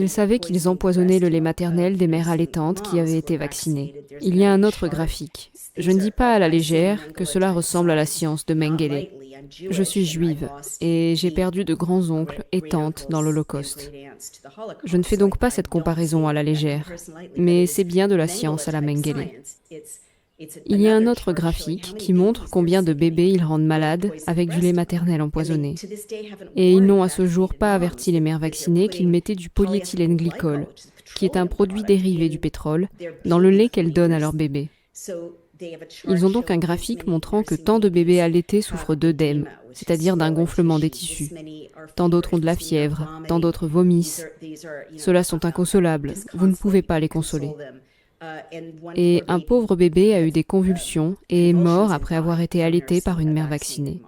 Ils savaient qu'ils empoisonnaient le lait maternel des mères allaitantes qui avaient été vaccinées. Il y a un autre graphique. Je ne dis pas à la légère que cela ressemble à la science de Mengele. Je suis juive et j'ai perdu de grands-oncles et tantes dans l'Holocauste. Je ne fais donc pas cette comparaison à la légère, mais c'est bien de la science à la Mengele. Il y a un autre graphique qui montre combien de bébés ils rendent malades avec du lait maternel empoisonné. Et ils n'ont à ce jour pas averti les mères vaccinées qu'ils mettaient du polyéthylène glycol, qui est un produit dérivé du pétrole, dans le lait qu'elles donnent à leurs bébés. Ils ont donc un graphique montrant que tant de bébés allaités souffrent d'œdème, c'est-à-dire d'un gonflement des tissus. Tant d'autres ont de la fièvre, tant d'autres vomissent. Ceux-là sont inconsolables, vous ne pouvez pas les consoler. Et un pauvre bébé a eu des convulsions et est mort après avoir été allaité par une mère vaccinée.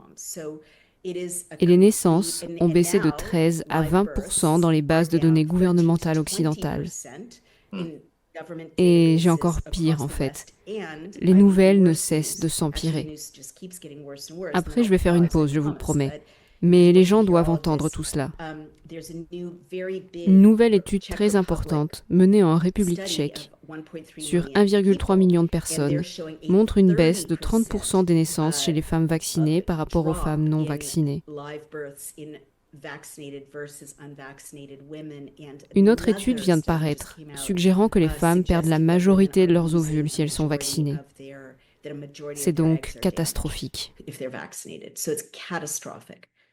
Et les naissances ont baissé de 13 à 20% dans les bases de données gouvernementales occidentales. Et j'ai encore pire en fait. Les nouvelles ne cessent de s'empirer. Après, je vais faire une pause, je vous le promets. Mais les gens doivent entendre tout cela. Une nouvelle étude très importante, menée en République tchèque, sur 1,3 million de personnes, montre une baisse de 30% des naissances chez les femmes vaccinées par rapport aux femmes non vaccinées. Une autre étude vient de paraître, suggérant que les femmes perdent la majorité de leurs ovules si elles sont vaccinées. C'est donc catastrophique.